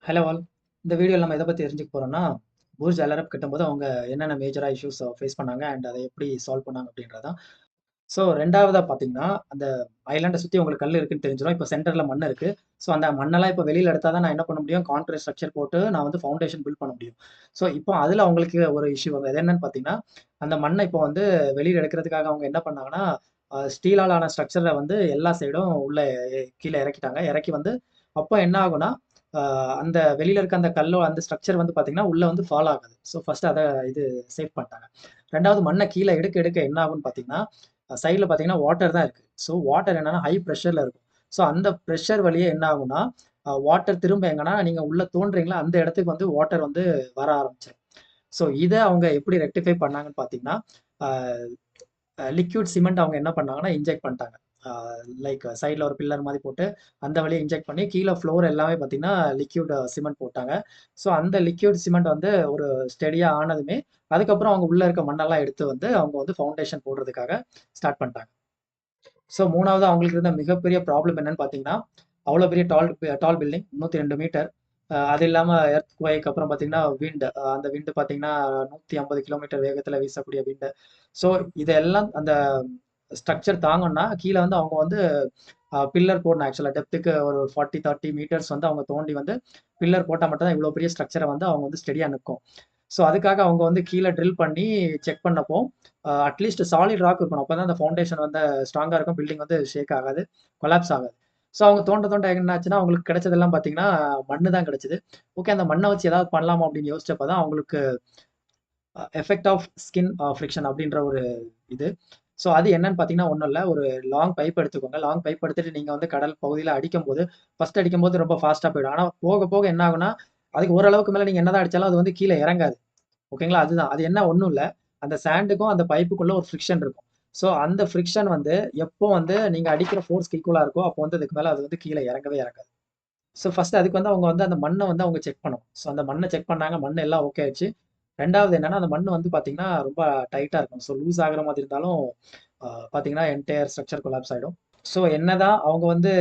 Hello all. இந்த வீடியோல நம்ம எத பத்தி தெரிஞ்சுக்க போறோம்னா, புர்ஜ் அல் அரப் கட்டும்போது அவங்க என்னென்ன மேஜரா இஷ்யூஸ் ஃபேஸ் பண்ணாங்க அண்ட் அத எப்படி சால்வ் பண்ணாங்க அப்படின்றது தான். ஸோ 2வதா பார்த்தீங்கன்னா, அந்த ஐலாண்ட சுத்தி உங்களுக்கு கல் இருக்குன்னு தெரிஞ்சிரும். இப்ப சென்டர்ல மண் இருக்கு. ஸோ அந்த மண்ணெல்லாம் இப்ப வெளியில எடுத்தா தான் நான் என்ன பண்ண முடியும், கான்கிரீட் ஸ்ட்ரக்சர் போட்டு நான் வந்து ஃபவுண்டேஷன் பில்ட் பண்ண முடியும். ஸோ இப்போ அதுல அவங்களுக்கு ஒரு இஷ்யூ வரும். அது என்னன்னு பார்த்தீங்கன்னா, அந்த மண்ண இப்போ வந்து வெளியில எடுக்கிறதுக்காக அவங்க என்ன பண்ணாங்கன்னா, ஸ்டீலால ஆன ஸ்ட்ரக்சர வந்து எல்லா சைடும் உள்ள கீழ இறக்கிட்டாங்க. இறக்கி வந்து அப்போ என்ன ஆகும்னா, அ அந்த வெளியில இருக்க அந்த கல்லோ அந்த ஸ்ட்ரக்சர் வந்து பார்த்தீங்கன்னா, உள்ள வந்து ஃபால் ஆகாது. ஸோ ஃபர்ஸ்ட் அத இது சேவ் பண்ணிட்டாங்க. 2வது மண்ண கீழ எடுக்க எடுக்க என்ன ஆகும்னு பார்த்தீங்கன்னா, சைடுல பார்த்தீங்கன்னா வாட்டர் தான் இருக்கு. ஸோ வாட்டர் என்னன்னா ஹை பிரஷர்ல இருக்கும். ஸோ அந்த பிரஷர் வழியா என்ன ஆகும்னா, வாட்டர் திரும்ப எங்கன்னா நீங்க உள்ள தோண்டுறீங்களோ அந்த இடத்துக்கு வந்து வாட்டர் வந்து வர ஆரம்பிச்சுரும். ஸோ இத அவங்க எப்படி ரெக்டிஃபை பண்ணாங்கன்னு பார்த்தீங்கன்னா, அ லிக்விட் சிமெண்ட் அவங்க என்ன பண்ணாங்கன்னா, இன்ஜெக்ட் பண்ணிட்டாங்க. அ லைக் சைடுல ஒரு பில்லர் மாரி போட்டு, அந்த வழியா இன்ஜெக்ட் பண்ணி கீழ ஃப்ளோர் எல்லாமே பார்த்தீங்கன்னா, லிக்விட் சிமெண்ட் போட்டாங்க. ஸோ அந்த லிக்விட் சிமெண்ட் வந்து ஒரு ஸ்டெடியா ஆனதுமே, அதுக்கப்புறம் அவங்க உள்ள இருக்க மண்ணெல்லாம் எடுத்து வந்து அவங்க வந்து ஃபவுண்டேஷன் போடுறதுக்காக ஸ்டார்ட் பண்ணிட்டாங்க. ஸோ 3வது அவங்களுக்கு இருந்த மிகப்பெரிய ப்ராப்ளம் என்னன்னு பார்த்தீங்கன்னா, அவ்வளோ பெரிய டால் பில்டிங் 102 மீட்டர். அது இல்லாம எர்த்குவைக் அப்புறம் பார்த்தீங்கன்னா, விண்ட் அந்த விண்ட் பார்த்தீங்கன்னா, 150 கிலோமீட்டர் வேகத்தில வீசக்கூடிய விண்ட். ஸோ இதெல்லாம் அந்த ஸ்ட்ரக்சர் தாங்கணும்னா, கீழ வந்து அவங்க வந்து பில்லர் போடணும் ஆக்சுவலா டெப்த்துக்கு ஒரு 40, 30 மீட்டர்ஸ் வந்து அவங்க தோண்டி வந்து பில்லர் போட்டா மட்டும் தான் இவ்வளோ பெரிய ஸ்ட்ரக்சர வந்து அவங்க வந்து ஸ்டெடியா நிக்கும். ஸோ அதுக்காக அவங்க வந்து கீழ ட்ரில் பண்ணி செக் பண்ணப்போ, அட்லீஸ்ட் சாலிட் ராக் இருக்கணும். அப்பதான் அந்த ஃபவுண்டேஷன் வந்து ஸ்ட்ராங்கா இருக்கும். பில்டிங் வந்து ஷேக் ஆகாது, கொலாப்ஸ் ஆகாது. ஸோ அவங்க தோண்ட தோண்ட என்னாச்சுன்னா, அவங்களுக்கு கிடைச்சதெல்லாம் பார்த்தீங்கன்னா, மண்ணு தான் கிடைச்சது. ஓகே அந்த மண்ண வச்சு ஏதாவது பண்ணலாமா அப்படின்னு யோசிச்சப்ப தான் அவங்களுக்கு எஃபெக்ட் ஆஃப் ஸ்கின் ஃப்ரிக்ஷன் அப்படின்ற ஒரு இது. ஸோ அது என்னன்னு பார்த்தீங்கன்னா, ஒண்ணும் இல்ல. ஒரு லாங் பைப் எடுத்துக்கோங்க. லாங் பைப் எடுத்துட்டு நீங்க வந்து கடல் பகுதியில அடிக்கும்போது, ஃபர்ஸ்ட் அடிக்கும்போது ரொம்ப ஃபாஸ்ட்டா போயிடும். ஆனா போக போக என்ன ஆகும்னா, அதுக்கு ஓரளவுக்கு மேல நீங்க என்னதான் அடிச்சாலும் அது வந்து கீழ இறங்காது. ஓகேங்களா? அதுதான். அது என்ன ஒண்ணும் இல்ல. அந்த சாண்டுக்கும் அந்த பைப்புக்குள்ள ஒரு ஃப்ரிக்ஷன் இருக்கும். ஸோ அந்த ஃப்ரிக்ஷன் வந்து எப்போ வந்து நீங்க அடிக்கிற ஃபோர்ஸ்க்கு ஈக்குவலா இருக்கோ, அப்போ வந்து அதுக்கு மேல அது வந்து கீழ இறங்கவே இறங்காது. ஸோ ஃபர்ஸ்ட் அதுக்கு வந்து அவங்க வந்து அந்த மண்ண வந்து அவங்க செக் பண்ணணும். ஸோ அந்த மண்ண செக் பண்ணாங்க. மண் எல்லாம் ஓகே ஆயிடுச்சு. 2வது என்னன்னா, அந்த மண்ணு வந்து பார்த்தீங்கன்னா, ரொம்ப டைட்டா இருக்கும். ஸோ லூஸ் ஆகுற மாதிரி இருந்தாலும், பார்த்தீங்கன்னா என்டையர் ஸ்ட்ரக்சர் கொலாப்ஸ் ஆயிடும். ஸோ என்னதான் அவங்க வந்து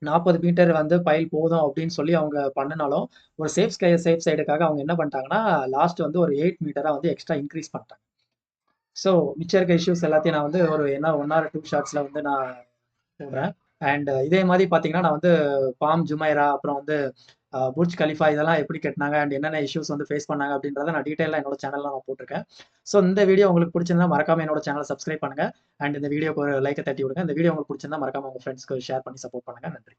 40 மீட்டர் வந்து பைல் போதும் அப்படின்னு சொல்லி அவங்க பண்ணுனாலும், ஒரு சேஃப் சைடுக்காக அவங்க என்ன பண்ணிட்டாங்கன்னா, லாஸ்ட் வந்து ஒரு 8 மீட்டரா வந்து எக்ஸ்ட்ரா இன்கிரீஸ் பண்ணிட்டாங்க. ஸோ மிச்சம் இருக்க இஷ்யூஸ் எல்லாத்தையும் நான் வந்து ஒரு என்ன 1 ஆர் 2 ஷார்ட்ஸ்ல வந்து நான் போடுறேன். அண்ட் இதே மாரி பார்த்தீங்கன்னா, நான் வந்து பாம் ஜுமைரா அப்புறம் வந்து புர்ஜ் கலிஃபா இதெல்லாம் எப்படி கட்டுனாங்க அண்ட் என்னென்ன இஷ்யூஸ் வந்து ஃபேஸ் பண்ணாங்க அப்படின்றத நான் டீட்டெயிலா என்னோட சேனல்ல நான் போட்டிருக்கேன். ஸோ இந்த வீடியோ உங்களுக்கு பிடிச்சிருந்தா மறக்காம என்னோட சேனல சப்ஸ்கிரைப் பண்ணுங்க. அண்ட் இந்த வீடியோக்கு ஒரு லைக்க தட்டி விடுங்க. இந்த வீடியோ உங்களுக்கு பிடிச்சிருந்தா மறக்காம உங்க ஃப்ரெண்ட்ஸ்க்கு ஷேர் பண்ணி சப்போர்ட் பண்ணுங்க. நன்றி.